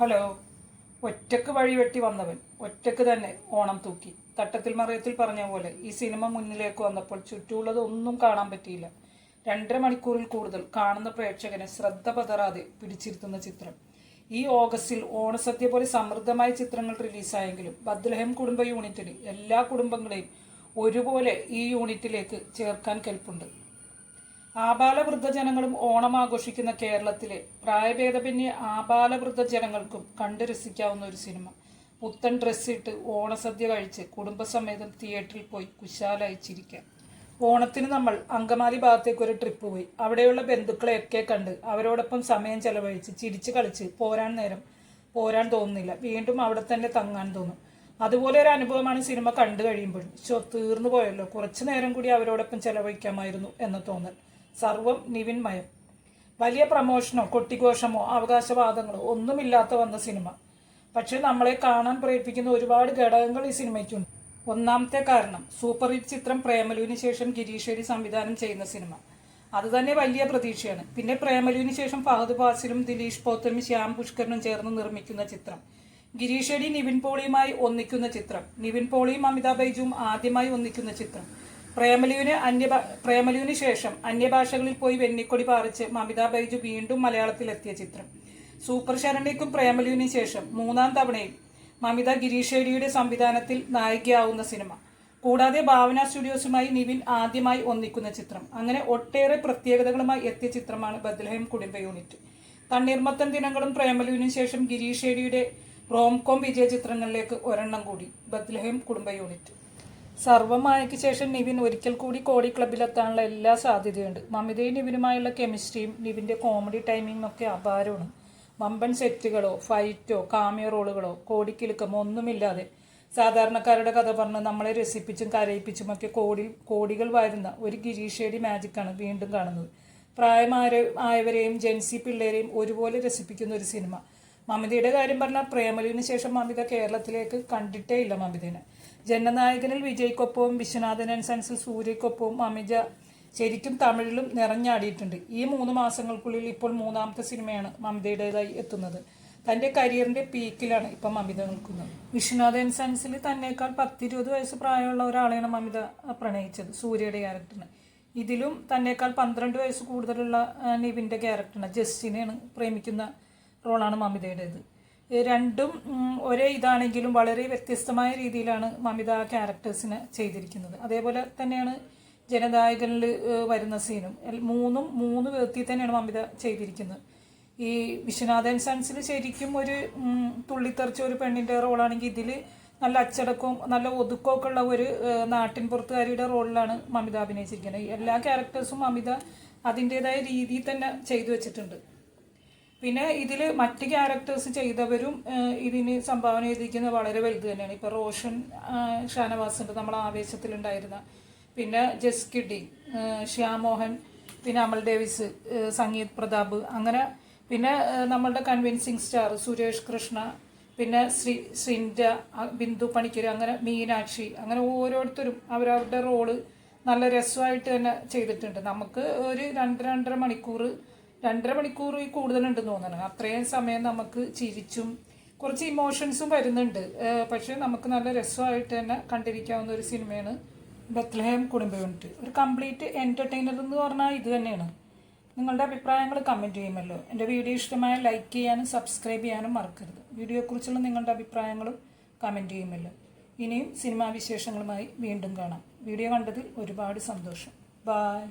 Hello. ഒറ്റക്ക് വഴിവെട്ടി വന്നവൻ ഒറ്റക്ക് തന്നെ ഓണം തൂക്കി. തട്ടത്തിൽ മറയത്തിൽ പറഞ്ഞ പോലെ ഈ സിനിമ മുന്നിലേക്ക് വന്നപ്പോൾ ചുറ്റുമുള്ളത് ഒന്നും കാണാൻ പറ്റിയില്ല. 2.5 മണിക്കൂറിൽ കൂടുതൽ കാണുന്ന പ്രേക്ഷകനെ ശ്രദ്ധ പതറാതെ പിടിച്ചിരുത്തുന്ന ചിത്രം. ഈ ഓഗസ്റ്റിൽ ഓണസദ്യ പോലെ സമൃദ്ധമായ ചിത്രങ്ങൾ റിലീസായെങ്കിലും ബത്ലഹേം കുടുംബ യൂണിറ്റിന് എല്ലാ കുടുംബങ്ങളെയും ഒരുപോലെ ഈ യൂണിറ്റിലേക്ക് ചേർക്കാൻ കെൽപ്പുണ്ട്. ആബാലവൃദ്ധ ജനങ്ങളും ഓണം ആഘോഷിക്കുന്ന കേരളത്തിലെ പ്രായഭേദമന്യേ ആബാലവൃദ്ധ ജനങ്ങൾക്കും കണ്ടു രസിക്കാവുന്ന ഒരു സിനിമ. പുത്തൻ ഡ്രസ്സിട്ട് ഓണസദ്യ കഴിച്ച് കുടുംബസമേതം തിയേറ്ററിൽ പോയി കുശാലായി ചിരിക്കാം. ഓണത്തിന് നമ്മൾ അങ്കമാലി ഭാഗത്തേക്ക് ഒരു ട്രിപ്പ് പോയി. അവിടെയുള്ള ബന്ധുക്കളെയൊക്കെ കണ്ട് അവരോടൊപ്പം സമയം ചെലവഴിച്ച് ചിരിച്ച് കളിച്ച് പോരാൻ തോന്നുന്നില്ല. വീണ്ടും അവിടെ തന്നെ തങ്ങാൻ തോന്നും. അതുപോലെ ഒരു അനുഭവമാണ് സിനിമ കണ്ടു കഴിയുമ്പോൾ. തീർന്നു പോയല്ലോ, കുറച്ചു നേരം കൂടി അവരോടൊപ്പം ചെലവഴിക്കാമായിരുന്നു എന്ന് തോന്നൽ. സർവം നിവിൻ മയം. വലിയ പ്രമോഷനോ കൊട്ടിഘോഷമോ അവകാശവാദങ്ങളോ ഒന്നുമില്ലാത്ത വന്ന സിനിമ. പക്ഷെ നമ്മളെ കാണാൻ പ്രേരിപ്പിക്കുന്ന ഒരുപാട് ഘടകങ്ങൾ ഈ സിനിമയ്ക്കുണ്ട്. ഒന്നാമത്തെ കാരണം സൂപ്പർ ഹിറ്റ് ചിത്രം പ്രേമലുവിന് ശേഷം ഗിരീഷേരി സംവിധാനം ചെയ്യുന്ന സിനിമ. അത് തന്നെ വലിയ പ്രതീക്ഷയാണ്. പിന്നെ പ്രേമലുവിന് ശേഷം ഫഹദ് ഫാസിലും ദിലീഷ് പോത്തനും ശ്യാം പുഷ്കരനും ചേർന്ന് നിർമ്മിക്കുന്ന ചിത്രം. ഗിരീഷേരി നിവിൻ പോളിയുമായി ഒന്നിക്കുന്ന ചിത്രം. നിവിൻ പോളിയും അമിതാഭ് ബൈജുവും ആദ്യമായി ഒന്നിക്കുന്ന ചിത്രം. പ്രേമലുവിന് ശേഷം അന്യഭാഷകളിൽ പോയി വെന്നിക്കൊടി പാറിച്ച് അമിതാഭ് ബൈജു വീണ്ടും മലയാളത്തിലെത്തിയ ചിത്രം. സൂപ്പർ ശരണ്യക്കും പ്രേമലുവിന് ശേഷം 3-ാം തവണയും മമിത ഗിരീഷേരിയുടെ സംവിധാനത്തിൽ നായികയാവുന്ന സിനിമ. കൂടാതെ ഭാവന സ്റ്റുഡിയോസുമായി നിവിൻ ആദ്യമായി ഒന്നിക്കുന്ന ചിത്രം. അങ്ങനെ ഒട്ടേറെ പ്രത്യേകതകളുമായി എത്തിയ ചിത്രമാണ് ബത്ലഹേം കുടുംബ യൂണിറ്റ്. തണ്ണീർമത്തൻ ദിനങ്ങളും പ്രേമലുവിനും ശേഷം ഗിരീഷേരിയുടെ റോംകോം വിജയ ചിത്രങ്ങളിലേക്ക് ഒരെണ്ണം കൂടി ബത്ലഹേം കുടുംബ യൂണിറ്റ്. സർവമായയ്ക്ക് ശേഷം നിവിൻ ഒരിക്കൽ കൂടി കോടി ക്ലബിലെത്താനുള്ള എല്ലാ സാധ്യതയുണ്ട്. മമിതയും നിവിനുമായുള്ള കെമിസ്ട്രിയും നിവിൻ്റെ കോമഡി ടൈമിങ്ങും ഒക്കെ അപാരമാണ്. വമ്പൻ സെറ്റുകളോ ഫൈറ്റോ കാമിയോ റോളുകളോ കോടിക്കിലുക്കമോ ഒന്നുമില്ലാതെ സാധാരണക്കാരുടെ കഥ പറഞ്ഞ് നമ്മളെ രസിപ്പിച്ചും കരയിപ്പിച്ചുമൊക്കെ കോടികൾ വാരുന്ന ഒരു ഗിരീഷേരി മാജിക്കാണ് വീണ്ടും കാണുന്നത്. പ്രായമായവരെയും ജെൻസി പിള്ളേരെയും ഒരുപോലെ രസിപ്പിക്കുന്ന ഒരു സിനിമ. മമിതയുടെ കാര്യം പറഞ്ഞാൽ പ്രേമലുവിന് ശേഷം മമിത കേരളത്തിലേക്ക് കണ്ടിട്ടേ ഇല്ല മമിതനെ. ജനനായകനിൽ വിജയ്ക്കൊപ്പവും വിശ്വനാഥൻ ആൻഡ് സൺസിൽ സൂര്യയ്ക്കൊപ്പവും മമിത ശരിക്കും തമിഴിലും നിറഞ്ഞാടിയിട്ടുണ്ട്. ഈ 3 മാസങ്ങൾക്കുള്ളിൽ ഇപ്പോൾ 3-ാമത്തെ സിനിമയാണ് മമിതയുടേതായി എത്തുന്നത്. തൻ്റെ കരിയറിൻ്റെ പീക്കിലാണ് ഇപ്പം മമിത നിൽക്കുന്നത്. വിശ്വനാഥൻ സൺസിൽ തന്നേക്കാൾ 10-20 വയസ്സ് പ്രായമുള്ള ഒരാളെയാണ് മമിത പ്രണയിച്ചത്, സൂര്യയുടെ ക്യാരക്ടറിന്. ഇതിലും തന്നേക്കാൾ 12 വയസ്സ് കൂടുതലുള്ള നിവിൻ്റെ ക്യാരക്ടറിന് ജസ്റ്റിനെയാണ് പ്രേമിക്കുന്ന റോളാണ് മമിതയുടേത്. രണ്ടും ഒരേ ഇതാണെങ്കിലും വളരെ വ്യത്യസ്തമായ രീതിയിലാണ് മമിത ആ ക്യാരക്ടേഴ്സിനെ ചെയ്തിരിക്കുന്നത്. അതേപോലെ തന്നെയാണ് ജനനായകനിൽ വരുന്ന സീനും. 3 വിധത്തിൽ തന്നെയാണ് മമിത ചെയ്തിരിക്കുന്നത്. ഈ വിശ്വനാഥൻ സൺസിൽ ശരിക്കും ഒരു തുള്ളിത്തെറിച്ച ഒരു പെണ്ണിൻ്റെ റോളാണെങ്കിൽ ഇതിൽ നല്ല അച്ചടക്കവും നല്ല ഒതുക്കമൊക്കെ ഉള്ള ഒരു നാട്ടിൻ പുറത്തുകാരിയുടെ റോളിലാണ് മമിത അഭിനയിച്ചിരിക്കുന്നത്. എല്ലാ ക്യാരക്ടേഴ്സും മമിത അതിൻ്റെതായ രീതിയിൽ തന്നെ ചെയ്തു വെച്ചിട്ടുണ്ട്. പിന്നെ ഇതിൽ മറ്റ് ക്യാരക്ടേഴ്സ് ചെയ്തവരും ഇതിന് സംഭാവന ചെയ്തിരിക്കുന്നത് വളരെ വലുത് തന്നെയാണ്. ഇപ്പോൾ റോഷൻ ഷാനവാസുണ്ട്, നമ്മൾ ആവേശത്തിലുണ്ടായിരുന്ന. പിന്നെ ജസ്കിഡി, ശ്യാമോഹൻ, പിന്നെ അമൽ ഡേവിസ്, സംഗീത് പ്രതാപ്, അങ്ങനെ പിന്നെ നമ്മളുടെ കൺവിൻസിങ് സ്റ്റാർ സുരേഷ് കൃഷ്ണ, പിന്നെ ശ്രിൻജ, ബിന്ദു പണിക്കർ, അങ്ങനെ മീനാക്ഷി, അങ്ങനെ ഓരോരുത്തരും അവരവരുടെ റോള് നല്ല രസമായിട്ട് തന്നെ ചെയ്തിട്ടുണ്ട്. നമുക്ക് ഒരു 2.5 മണിക്കൂർ കൂടുതലുണ്ടെന്ന് തോന്നണം. അത്രയും സമയം നമുക്ക് ചിരിച്ചും കുറച്ച് ഇമോഷൻസും വരുന്നുണ്ട്. പക്ഷേ നമുക്ക് നല്ല രസമായിട്ട് തന്നെ കണ്ടിരിക്കാവുന്ന ഒരു സിനിമയാണ് ബത്ലഹേം കുടുംബ യൂണിറ്റ്. ഒരു കംപ്ലീറ്റ് എൻ്റർടൈനർ എന്ന് പറഞ്ഞാൽ ഇത് തന്നെയാണ്. നിങ്ങളുടെ അഭിപ്രായങ്ങൾ കമൻറ്റ് ചെയ്യുമല്ലോ. എൻ്റെ വീഡിയോ ഇഷ്ടമായ ലൈക്ക് ചെയ്യാനും സബ്സ്ക്രൈബ് ചെയ്യാനും മറക്കരുത്. വീഡിയോയെക്കുറിച്ചുള്ള നിങ്ങളുടെ അഭിപ്രായങ്ങളും കമൻറ്റ് ചെയ്യുമല്ലോ. ഇനിയും സിനിമാ വിശേഷങ്ങളുമായി വീണ്ടും കാണാം. വീഡിയോ കണ്ടതിൽ ഒരുപാട് സന്തോഷം. ബായ്.